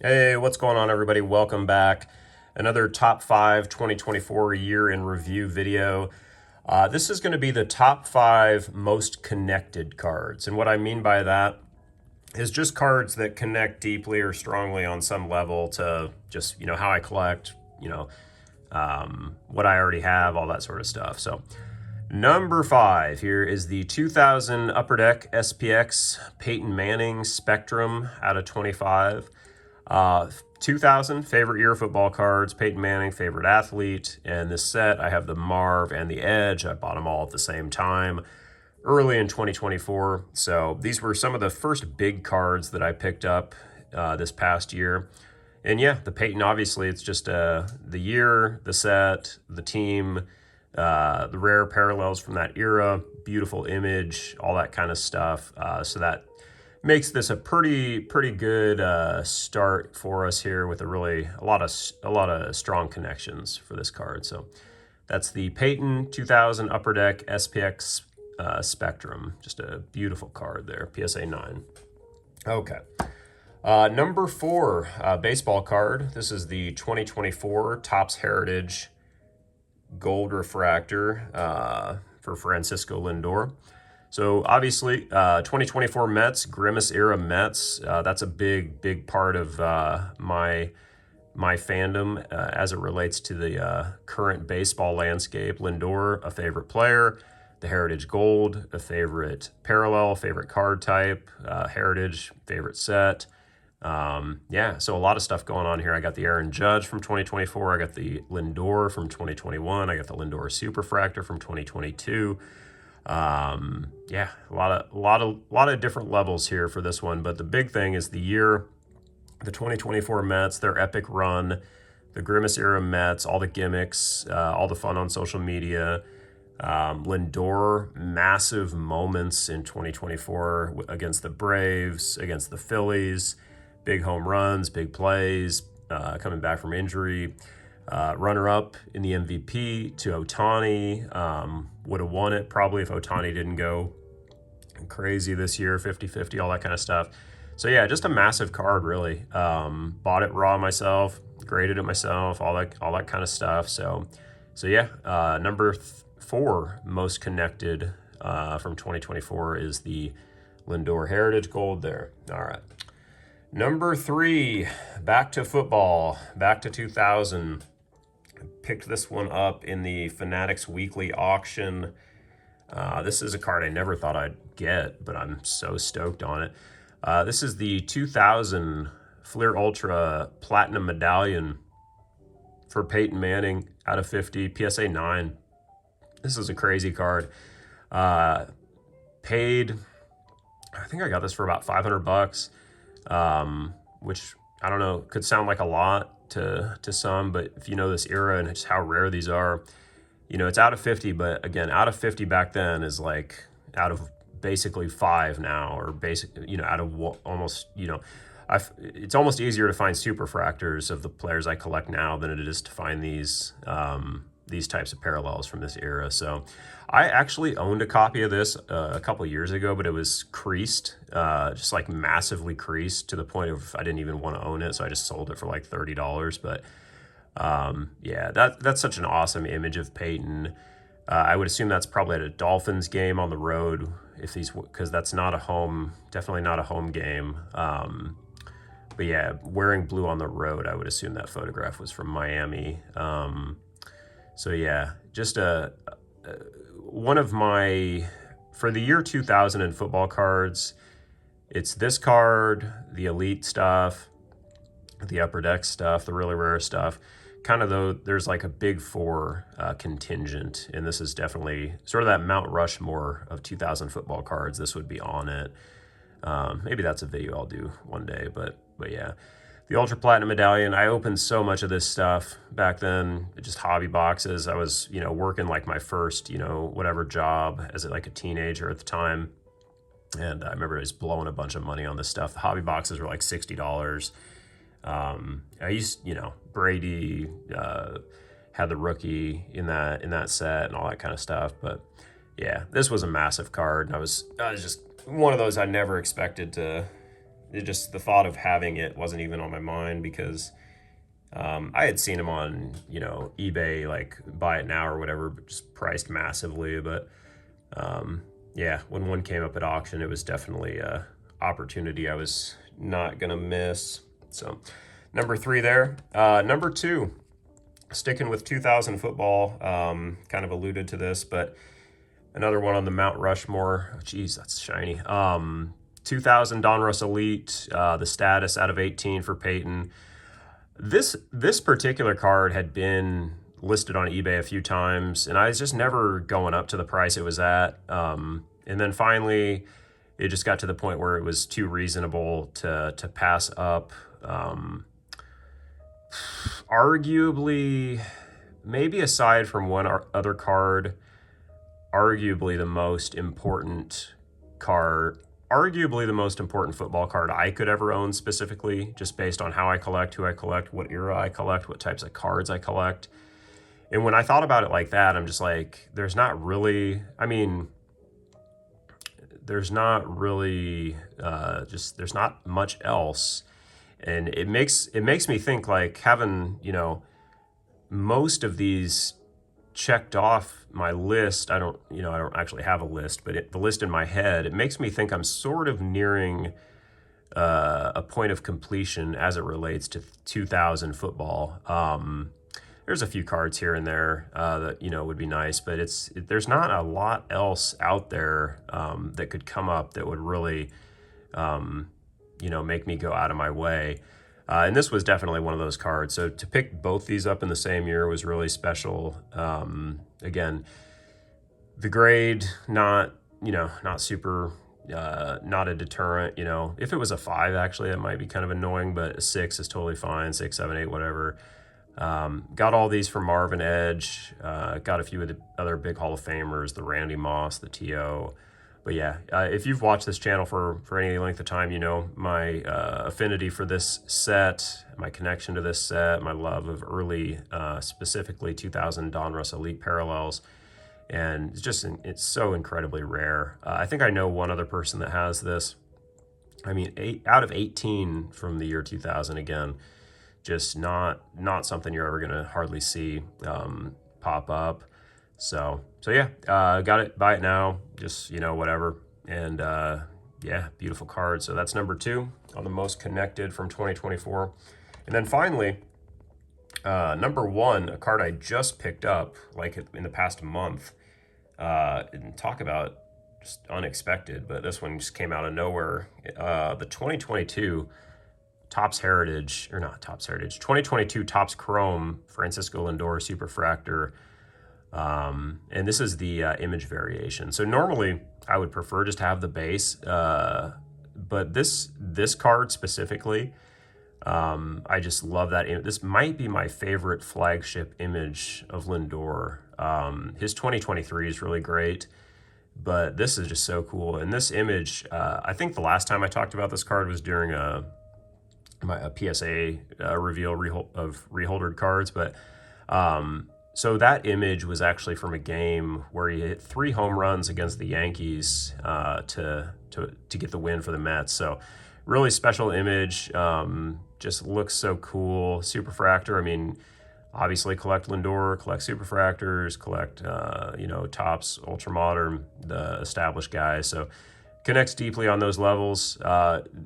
Hey, what's going on, everybody? Welcome back. Another top 5 2024 year in review video. This is going to be the top 5 most connected cards. And what I mean by that is just cards that connect deeply or strongly on some level to just, how I collect, what I already have, all that sort of stuff. So, number 5 here is the 2000 Upper Deck SPX Peyton Manning Spectrum out of 25. 2000 favorite year football cards, Peyton Manning favorite athlete, and this set I have the Marv and the Edge. I bought them all at the same time early in 2024. So these were some of the first big cards that I picked up this past year. And yeah, the Peyton, obviously, it's just the year, the set, the team, the rare parallels from that era, beautiful image, all that kind of stuff. So that makes this a pretty good start for us here with a lot of strong connections for this card. So that's the Peyton 2000 Upper Deck SPX Spectrum. Just a beautiful card there, PSA 9. Okay. Number 4, baseball card. This is the 2024 Topps Heritage Gold Refractor for Francisco Lindor. So obviously, 2024 Mets, Grimace era Mets. That's a big part of my fandom as it relates to the current baseball landscape. Lindor, a favorite player. The Heritage Gold, a favorite parallel, favorite card type. Heritage, favorite set. Yeah, so a lot of stuff going on here. I got the Aaron Judge from 2024. I got the Lindor from 2021. I got the Lindor Superfractor from 2022. Yeah, a lot of different levels here for this one, but the big thing is the year, the 2024 Mets, their epic run, the Grimace era Mets, all the gimmicks, all the fun on social media. Lindor, massive moments in 2024 against the Braves, against the Phillies, big home runs, big plays, coming back from injury. Runner-up in the MVP to Ohtani. Would have won it probably if Ohtani didn't go crazy this year, 50-50, all that kind of stuff. So yeah, just a massive card, really. Bought it raw myself, graded it myself, all that kind of stuff. So yeah, number 4 most connected from 2024 is the Lindor Heritage Gold there. All right. Number 3, back to football, back to 2000. Picked this one up in the Fanatics Weekly auction. This is a card I never thought I'd get, but I'm so stoked on it. This is the 2000 Fleer Ultra Platinum Medallion for Peyton Manning out of 50, PSA 9. This is a crazy card. Paid, I think I got this for about $500, which I don't know, could sound like a lot to some, but if you know this era and just how rare these are, it's out of 50, but again, out of 50 back then is like out of basically 5 now, or out of almost, it's almost easier to find superfractors of the players I collect now than it is to find these types of parallels from this era. So I actually owned a copy of this a couple years ago, but it was creased, just like massively creased to the point of I didn't even want to own it. So I just sold it for like $30. But yeah, that's such an awesome image of Peyton. I would assume that's probably at a Dolphins game on the road, because that's not a home, definitely not a home game. But yeah, wearing blue on the road, I would assume that photograph was from Miami. So yeah, just one of my, for the year 2000 in football cards, it's this card, the elite stuff, the upper deck stuff, the really rare stuff. Kind of though, there's like a big 4 contingent, and this is definitely sort of that Mount Rushmore of 2000 football cards. This would be on it. Maybe that's a video I'll do one day, but yeah. The Ultra Platinum Medallion, I opened so much of this stuff back then, just hobby boxes. I was, working like my first, whatever job as like a teenager at the time. And I remember just blowing a bunch of money on this stuff. The hobby boxes were like $60. I used, Brady had the rookie in that set and all that kind of stuff. But yeah, this was a massive card. And I was just one of those I never expected to it just, the thought of having it wasn't even on my mind because I had seen them on, you know, eBay, like buy it now or whatever, but just priced massively. But yeah, when one came up at auction, it was definitely a opportunity I was not gonna miss. So number 3 there. Number 2, sticking with 2000 football, kind of alluded to this, but another one on the Mount Rushmore. Oh, geez, that's shiny. 2000 Donruss Elite, the status out of 18 for Peyton. This particular card had been listed on eBay a few times, and I was just never going up to the price it was at. And then finally, it just got to the point where it was too reasonable to pass up. Arguably, maybe aside from one other card, arguably the most important football card I could ever own, specifically, just based on how I collect, who I collect, what era I collect, what types of cards I collect. And when I thought about it like that, I'm just like, there's not really, I mean, there's not really, there's not much else. And it makes me think, like, having, you know, most of these checked off my list. I don't actually have a list, but the list in my head, it makes me think I'm sort of nearing a point of completion as it relates to 2000 football. There's a few cards here and there that, you know, would be nice, but there's not a lot else out there that could come up that would really, you know, make me go out of my way. And this was definitely one of those cards. So to pick both these up in the same year was really special. Again, the grade, not super, not a deterrent. You know, if it was a 5, actually, that might be kind of annoying, but a 6 is totally fine. 6, 7, 8, whatever. Got all these from Marvin Edge. Got a few of the other big Hall of Famers, the Randy Moss, the T.O. But yeah, if you've watched this channel for any length of time, you know my affinity for this set, my connection to this set, my love of early, specifically 2000 Donruss Elite Parallels. And it's so incredibly rare. I think I know one other person that has this. I mean, 8 out of 18 from the year 2000, again, just not something you're ever gonna hardly see pop up. So yeah, got it, buy it now, just, you know, whatever. And yeah, beautiful card. So that's number 2 on the most connected from 2024. And then finally, number 1, a card I just picked up like in the past month. And talk about just unexpected, but this one just came out of nowhere. The 2022 Topps Heritage, or not Topps Heritage, 2022 Topps Chrome Francisco Lindor Superfractor. And this is the image variation. So normally I would prefer just to have the base, but this card specifically, I just love that. This might be my favorite flagship image of Lindor. His 2023 is really great, but this is just so cool. And this image, I think the last time I talked about this card was during a PSA reveal of reholdered cards, but so that image was actually from a game where he hit 3 home runs against the Yankees to get the win for the Mets. So really special image. Just looks so cool. Superfractor. I mean, obviously collect Lindor, collect Superfractors, collect you know, Topps Ultramodern, the established guys. So connects deeply on those levels.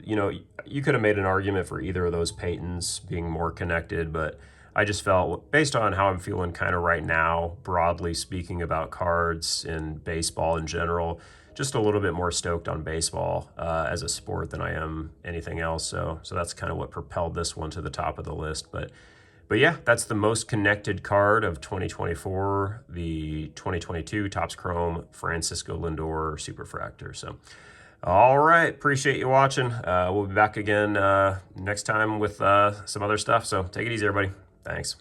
You know, you could have made an argument for either of those Peytons being more connected, but I just felt, based on how I'm feeling kind of right now, broadly speaking about cards and baseball in general, just a little bit more stoked on baseball as a sport than I am anything else. So that's kind of what propelled this one to the top of the list. But yeah, that's the most connected card of 2024, the 2022 Topps Chrome Francisco Lindor Superfractor. So, all right, appreciate you watching. We'll be back again next time with some other stuff. So take it easy, everybody. Thanks.